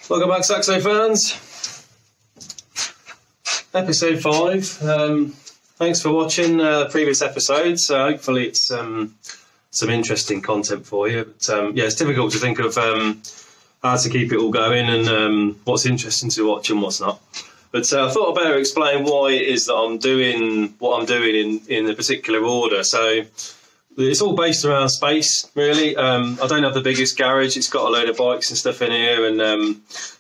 Welcome back, Saxo fans. Episode 5. Thanks for watching previous episodes. Hopefully it's some interesting content for you. But yeah, it's difficult to think of how to keep it all going and what's interesting to watch and what's not. But I thought I'd better explain why it is that I'm doing what I'm doing in a particular order. So it's all based around space, really. I don't have the biggest garage. It's got a load of bikes and stuff in here, and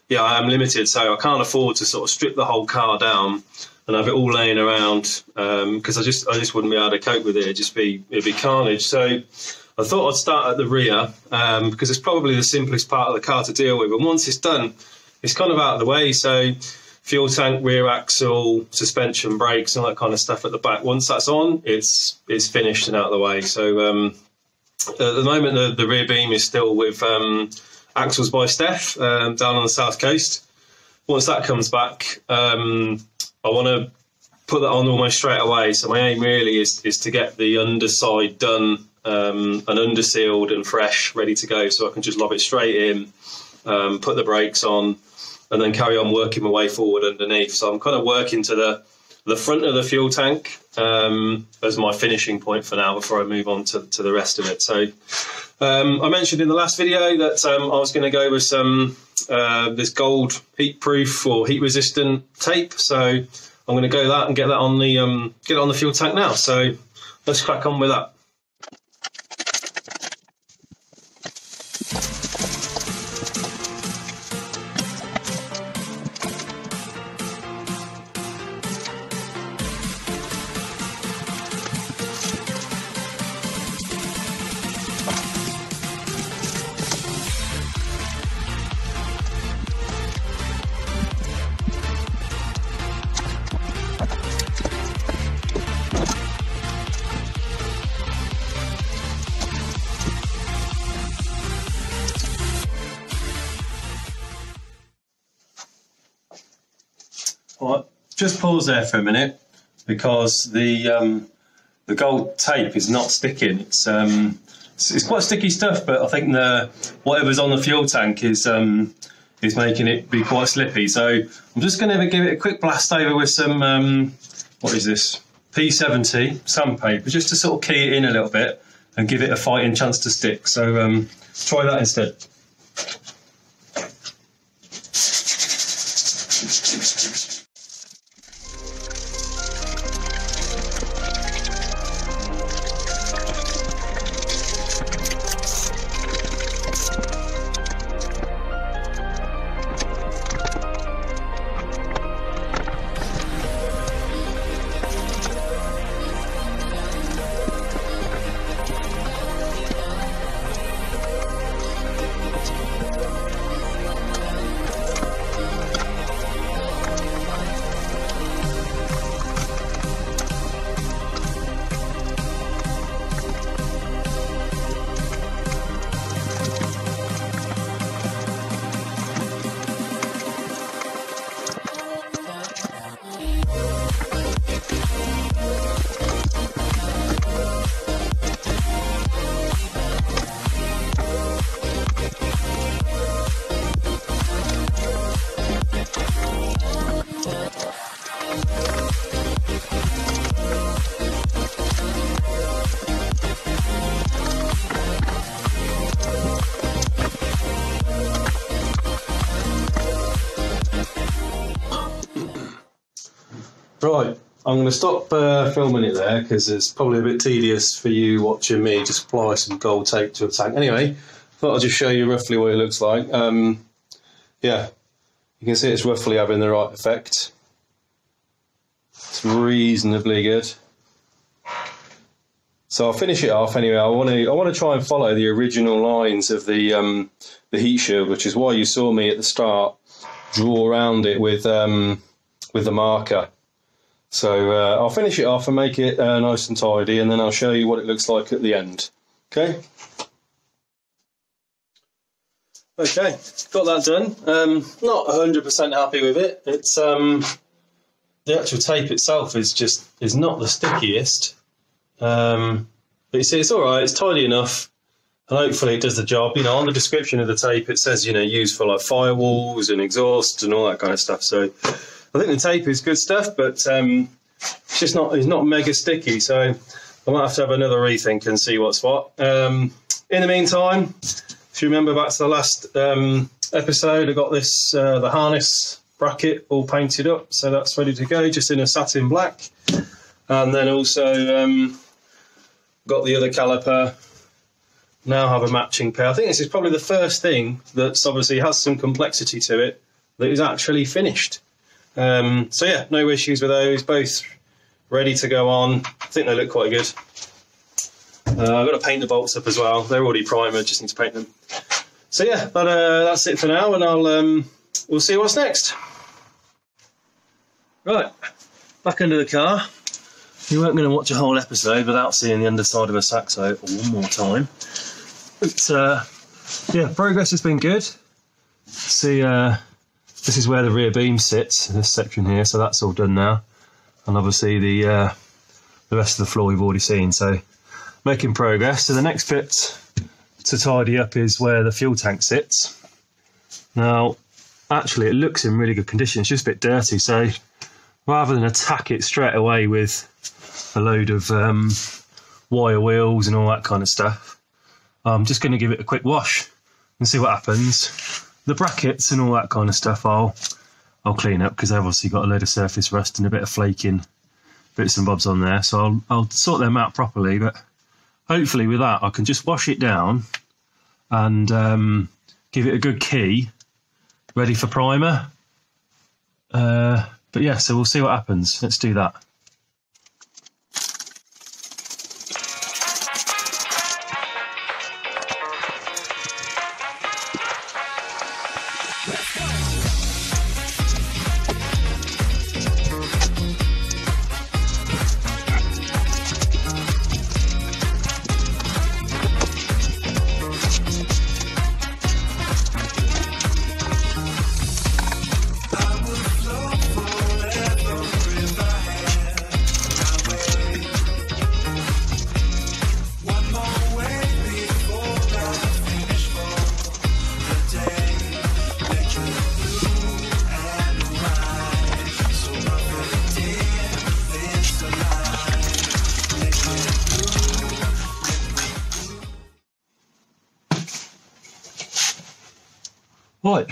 yeah, I am limited, so I can't afford to sort of strip the whole car down and have it all laying around because I just wouldn't be able to cope with it. It'd be carnage. So I thought I'd start at the rear because it's probably the simplest part of the car to deal with. And once it's done, it's kind of out of the way. So fuel tank, rear axle, suspension, brakes, and all that kind of stuff at the back. Once that's on, it's finished and out of the way. So at the moment, the rear beam is still with Axles by Steph down on the south coast. Once that comes back, I want to put that on almost straight away. So my aim really is to get the underside done and undersealed and fresh, ready to go, so I can just lob it straight in, put the brakes on, and then carry on working my way forward underneath. So I'm kind of working to the front of the fuel tank as my finishing point for now before I move on to the rest of it. So I mentioned in the last video that I was going to go with some this gold heat-proof or heat-resistant tape. So I'm going to go that and get that on the fuel tank now. So let's crack on with that. Right, just pause there for a minute because the gold tape is not sticking. It's quite sticky stuff, but I think whatever's on the fuel tank is making it be quite slippy. So I'm just going to give it a quick blast over with some what is this, P70 sandpaper, just to sort of key it in a little bit and give it a fighting chance to stick. So try that instead. Right, I'm going to stop filming it there because it's probably a bit tedious for you watching me just apply some gold tape to a tank. Anyway, thought I'd just show you roughly what it looks like. Yeah, you can see it's roughly having the right effect. It's reasonably good. So I'll finish it off anyway. I want to try and follow the original lines of the heat shield, which is why you saw me at the start draw around it with the marker. So I'll finish it off and make it nice and tidy, and then I'll show you what it looks like at the end. Okay? Okay, got that done. Not 100% happy with it. It's the actual tape itself is not the stickiest. But you see, it's all right. It's tidy enough, and hopefully it does the job. You know, on the description of the tape, it says, you know, used for like firewalls and exhausts and all that kind of stuff. So I think the tape is good stuff, but it's just not. It's not mega sticky. So I might have another rethink and see what's what. In the meantime, if you remember back to the last episode, I got this the harness bracket all painted up, so that's ready to go, just in a satin black. And then also got the other caliper. Now have a matching pair. I think this is probably the first thing that's obviously has some complexity to it that is actually finished. So yeah, no issues with those, both ready to go on. I think they look quite good. I've got to paint the bolts up as well. They're already primed, just need to paint them. So yeah, that's it for now, and we'll see what's next. Right, back under the car. You weren't going to watch a whole episode without seeing the underside of a Saxo one more time. But yeah, progress has been good. See, this is where the rear beam sits, in this section here, so that's all done now. And obviously the rest of the floor we've already seen, so making progress. So the next bit to tidy up is where the fuel tank sits. Now, actually it looks in really good condition, it's just a bit dirty, so rather than attack it straight away with a load of wire wheels and all that kind of stuff, I'm just going to give it a quick wash and see what happens. The brackets and all that kind of stuff I'll clean up, because they've obviously got a load of surface rust and a bit of flaking bits and bobs on there, so I'll sort them out properly. But hopefully with that I can just wash it down and give it a good key, ready for primer. But yeah, so we'll see what happens. Let's do that. Right,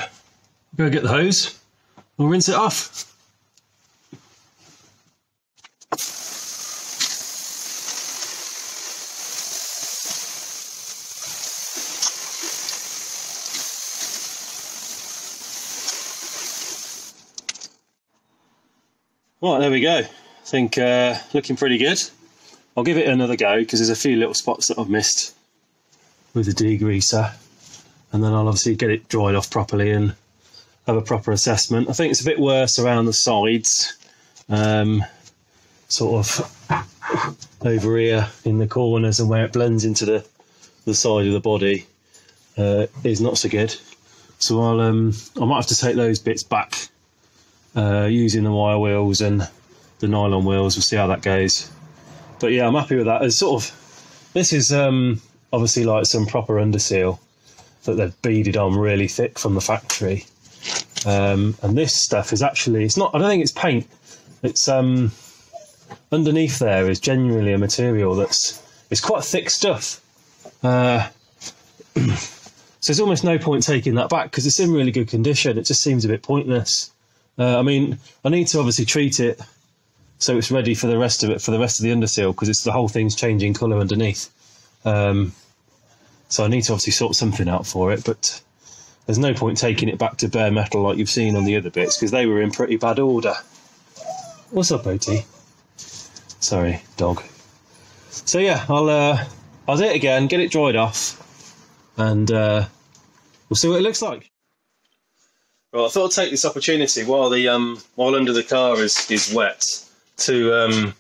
go get the hose, we'll rinse it off. Right, there we go. I think looking pretty good. I'll give it another go because there's a few little spots that I've missed with the degreaser. And then I'll obviously get it dried off properly and have a proper assessment. I think it's a bit worse around the sides, sort of over here in the corners, and where it blends into the side of the body is not so good. So I might have to take those bits back using the wire wheels and the nylon wheels. We'll see how that goes. But yeah, I'm happy with that. It's sort of, this is obviously like some proper underseal that they've beaded on really thick from the factory, and this stuff is actually, it's not, I don't think it's paint, it's underneath there is genuinely a material that's, it's quite thick stuff, so there's almost no point taking that back because it's in really good condition. It just seems a bit pointless. I mean, I need to obviously treat it so it's ready for the rest of it, for the rest of the underseal, because it's, the whole thing's changing colour underneath. So I need to obviously sort something out for it, but there's no point taking it back to bare metal like you've seen on the other bits, because they were in pretty bad order. What's up, OT? Sorry, dog. So yeah, I'll do it again, get it dried off, and we'll see what it looks like. Right, I thought I'd take this opportunity while the while under the car is wet to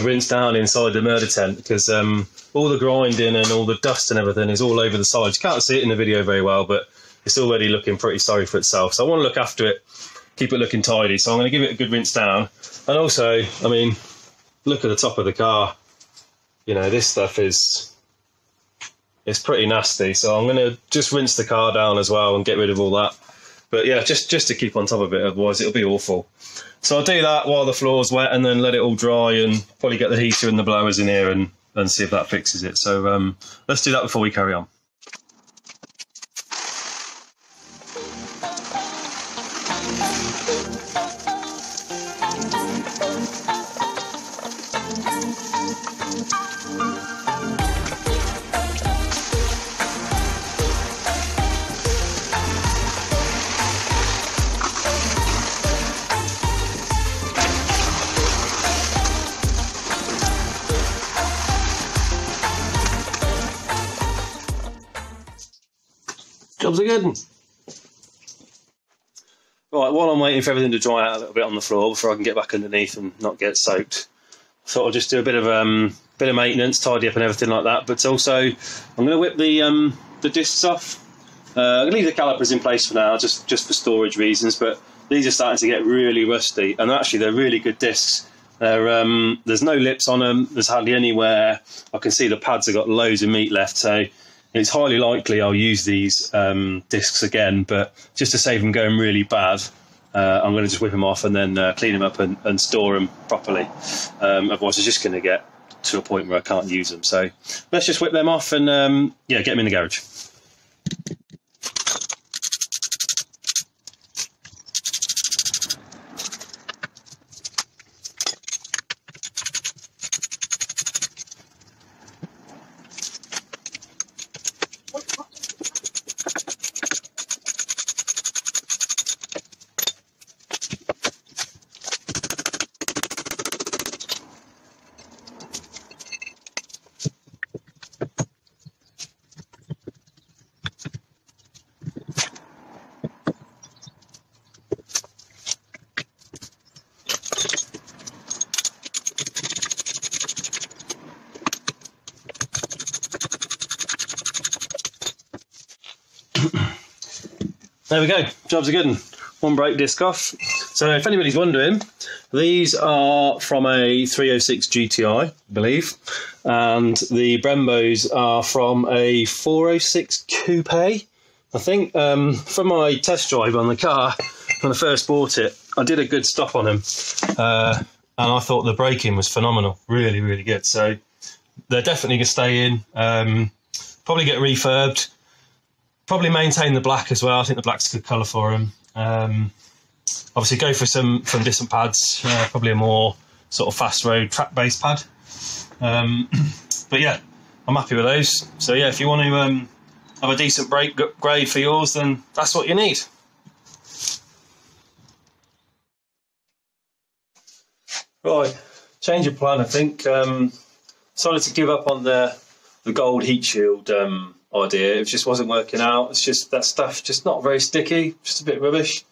rinse down inside the murder tent, because all the grinding and all the dust and everything is all over the sides. You can't see it in the video very well, but it's already looking pretty sorry for itself. So I want to look after it, keep it looking tidy. So I'm going to give it a good rinse down. And also, I mean, look at the top of the car. you know, this stuff is, it's pretty nasty. So I'm going to just rinse the car down as well and get rid of all that. But yeah, just to keep on top of it, otherwise it'll be awful. So I'll do that while the floor's wet and then let it all dry and probably get the heater and the blowers in here and see if that fixes it. So let's do that before we carry on. Jobs are good. Right, while I'm waiting for everything to dry out a little bit on the floor before I can get back underneath and not get soaked, I thought I'd just do a bit of maintenance, tidy up and everything like that. But also, I'm going to whip the discs off. I'm going to leave the calipers in place for now, just for storage reasons. But these are starting to get really rusty, and actually they're really good discs. There's no lips on them. There's hardly anywhere. I can see the pads have got loads of meat left, so it's highly likely I'll use these discs again, but just to save them going really bad, I'm going to just whip them off and then clean them up and store them properly. Otherwise, it's just going to get to a point where I can't use them. So let's just whip them off and yeah, get them in the garage. There we go, job's a good one. One brake disc off. So if anybody's wondering, these are from a 306 GTI, I believe, and the Brembos are from a 406 Coupe, I think. From my test drive on the car, when I first bought it, I did a good stop on them, and I thought the braking was phenomenal, really, really good. So they're definitely going to stay in, probably get refurbed. Probably maintain the black as well. I think the black's a good colour for them. Obviously go for some different pads, probably a more sort of fast road track-based pad. But yeah, I'm happy with those. So yeah, if you want to have a decent brake grade for yours, then that's what you need. Right, change of plan, I think. Decided to give up on the gold heat shield idea. It just wasn't working out. It's just that stuff just not very sticky, just a bit rubbish.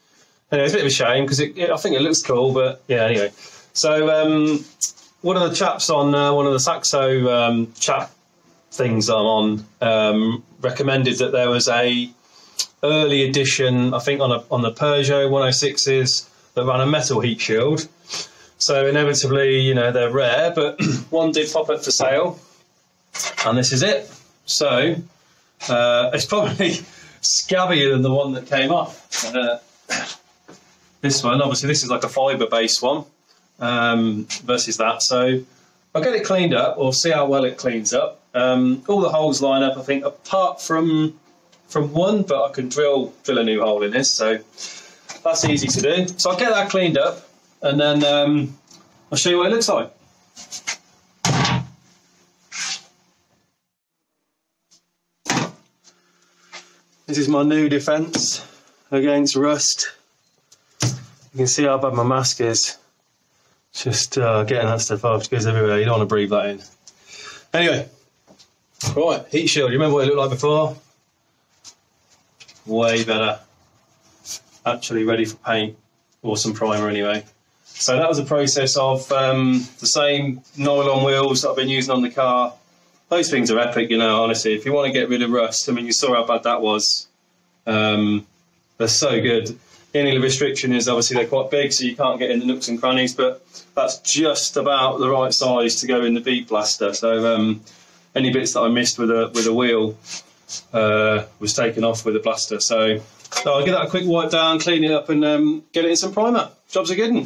Anyway, it's a bit of a shame because I think it looks cool, but yeah, anyway. So one of the chaps on one of the Saxo chat things I'm on recommended that there was a early edition, I think on the Peugeot 106s that ran a metal heat shield. So inevitably, you know, they're rare, but one did pop up for sale, and this is it. So it's probably scabbier than the one that came off. This one, obviously, this is like a fibre-based one versus that. So I'll get it cleaned up. We'll see how well it cleans up. All the holes line up, I think, apart from one, but I can drill a new hole in this, so that's easy to do. So I'll get that cleaned up, and then I'll show you what it looks like. This is my new defence against rust. You can see how bad my mask is. Just getting that stuff off, it goes everywhere. You don't want to breathe that in. Anyway, right, heat shield. You remember what it looked like before? Way better. Actually ready for paint or some primer anyway. So that was a process of the same nylon wheels that I've been using on the car. Those things are epic, you know, honestly. If you want to get rid of rust, I mean, you saw how bad that was. They're so good. The only restriction is obviously they're quite big, so you can't get in the nooks and crannies, but that's just about the right size to go in the beat blaster. So any bits that I missed with a wheel was taken off with the blaster. So I'll give that a quick wipe down, clean it up, and get it in some primer. Job's a good one.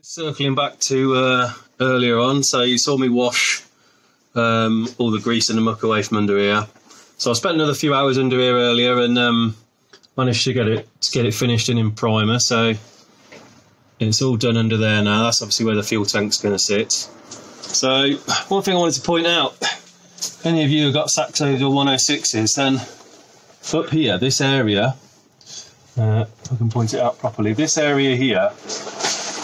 Circling back to earlier on, so you saw me wash all the grease and the muck away from under here. So I spent another few hours under here earlier and managed to get it finished and in primer. So it's all done under there now. That's obviously where the fuel tank's going to sit. So one thing I wanted to point out, if any of you have got Saxos or 106s, then up here, this area, if I can point it out properly, this area here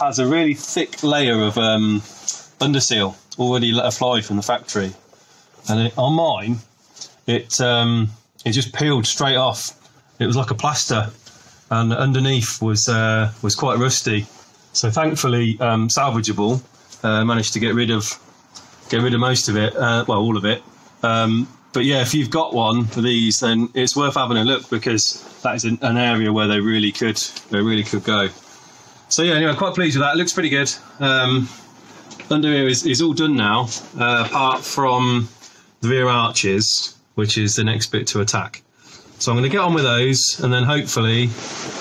has a really thick layer of underseal already let fly from the factory, and on mine it just peeled straight off. It was like a plaster, and underneath was quite rusty. So thankfully salvageable. Managed to get rid of most of it, well, all of it. But yeah, if you've got one of these, then it's worth having a look, because that is an area where they really could go. So yeah, anyway, quite pleased with that. It looks pretty good. Under here is all done now, apart from the rear arches, which is the next bit to attack. So I'm going to get on with those, and then hopefully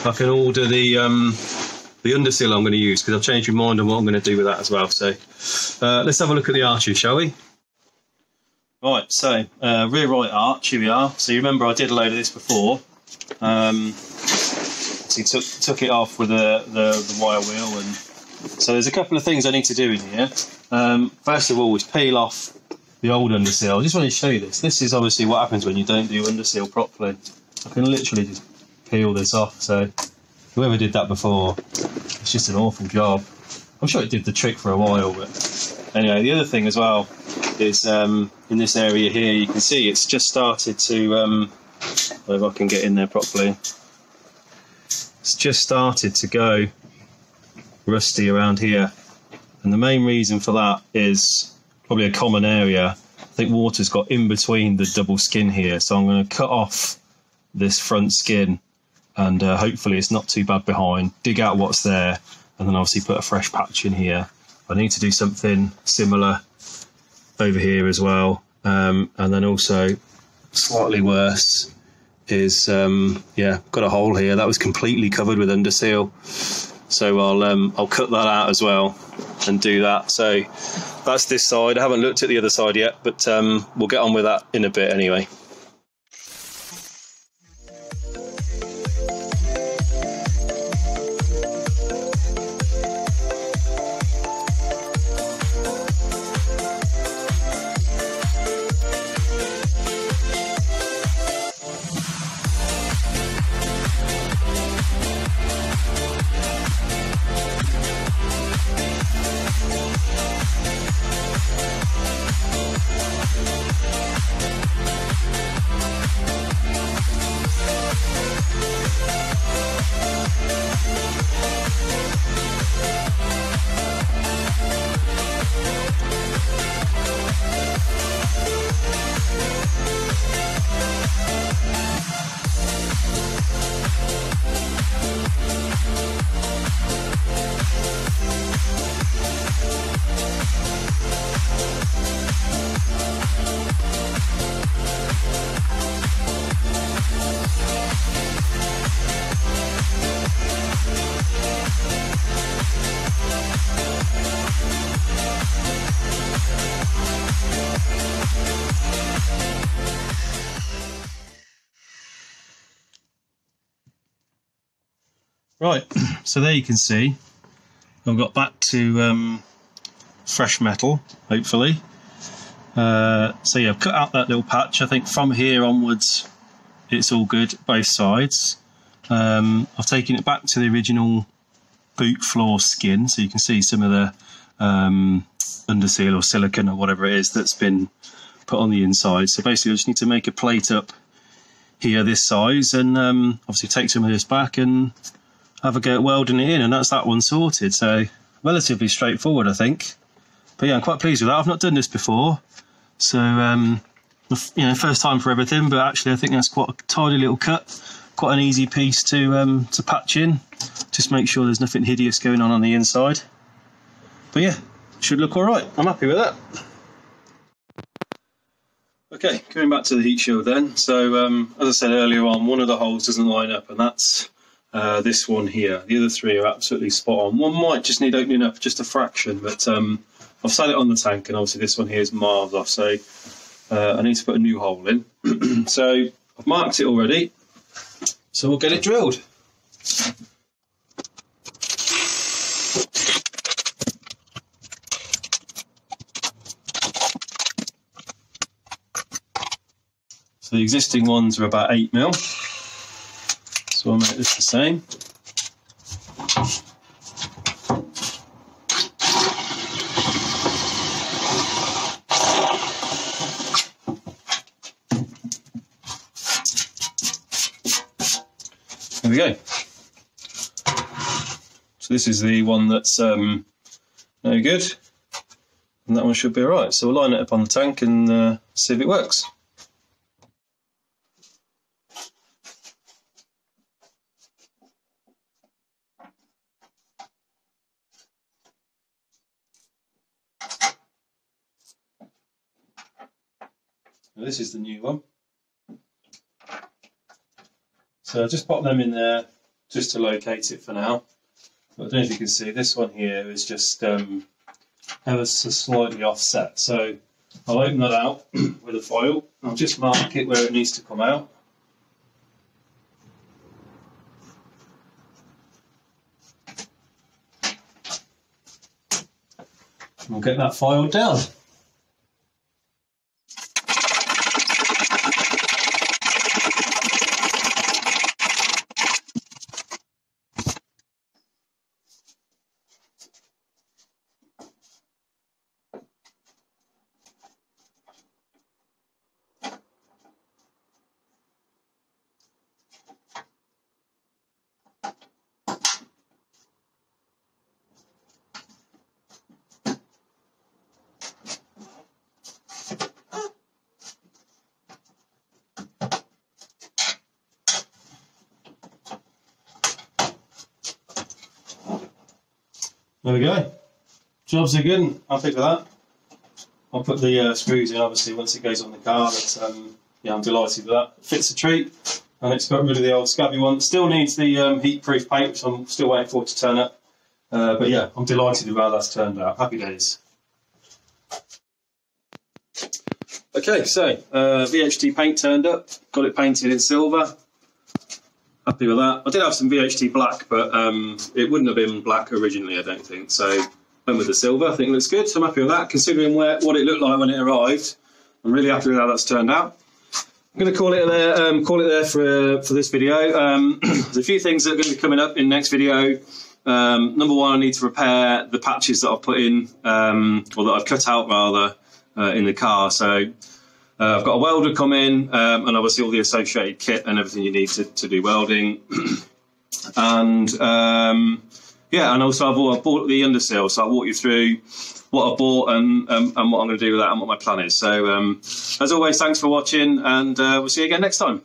I can order the underseal I'm going to use, because I've changed my mind on what I'm going to do with that as well. So let's have a look at the arches, shall we? Right, so rear right arch, here we are. So you remember I did a load of this before. So he took it off with the wire wheel, and so there's a couple of things I need to do in here. First of all is peel off the old underseal. I just wanted to show you this. This is obviously what happens when you don't do underseal properly. I can literally just peel this off. So whoever did that before, it's just an awful job. I'm sure it did the trick for a while, but anyway, the other thing as well is in this area here, you can see it's just started to, if I can get in there properly, it's just started to go rusty around here, and the main reason for that is probably a common area. I think water's got in between the double skin here, so I'm going to cut off this front skin, and hopefully it's not too bad behind, dig out what's there, and then obviously put a fresh patch in here. I need to do something similar over here as well, and then also slightly worse is yeah, got a hole here that was completely covered with underseal, so I'll cut that out as well and do that. So that's this side. I haven't looked at the other side yet, but we'll get on with that in a bit anyway. Right, so there you can see I've got back to fresh metal, hopefully. So yeah, I've cut out that little patch. I think from here onwards it's all good, both sides. I've taken it back to the original boot floor skin, so you can see some of the underseal or silicone or whatever it is that's been put on the inside. So basically I just need to make a plate up here this size, and obviously take some of this back and have a go at welding it in, and that's that one sorted. So relatively straightforward, I think. But yeah, I'm quite pleased with that. I've not done this before, so you know, first time for everything. But actually, I think that's quite a tidy little cut, quite an easy piece to patch in. Just make sure there's nothing hideous going on the inside. But yeah, should look all right. I'm happy with that. Okay, going back to the heat shield then. So as I said earlier on, one of the holes doesn't line up, and that's this one here. The other three are absolutely spot on. One might just need opening up just a fraction, but I've set it on the tank, and obviously this one here is miles off, so I need to put a new hole in. So I've marked it already, so we'll get it drilled. So the existing ones are about 8mm, so I'll make this the same. There we go. So this is the one that's no good, and that one should be alright. So we'll line it up on the tank and see if it works. This is the new one. So I'll just pop them in there just to locate it for now. But I don't know if you can see, this one here is just ever so slightly offset. So I'll open that out with a file. I'll just mark it where it needs to come out. And we'll get that filed down. There we go. Jobs are good. Happy with that. I'll put the screws in obviously once it goes on the car. But yeah, I'm delighted with that. It fits a treat, and it's got rid of the old scabby one. It still needs the heat-proof paint, which I'm still waiting for it to turn up. But yeah, I'm delighted with how that's turned out. Happy days. Okay, so VHT paint turned up. Got it painted in silver. Happy with that. I did have some VHT black, but it wouldn't have been black originally, I don't think. So went with the silver. I think it looks good. So I'm happy with that, considering what it looked like when it arrived. I'm really happy with how that's turned out. I'm going to call it there for this video. There's a few things that are going to be coming up in the next video. Number one, I need to repair the patches that I've put in, or that I've cut out rather, in the car. So I've got a welder come in, and obviously all the associated kit and everything you need to do welding. And yeah, and also I've bought the underseal, so I'll walk you through what I bought and what I'm going to do with that and what my plan is. So as always, thanks for watching, and we'll see you again next time.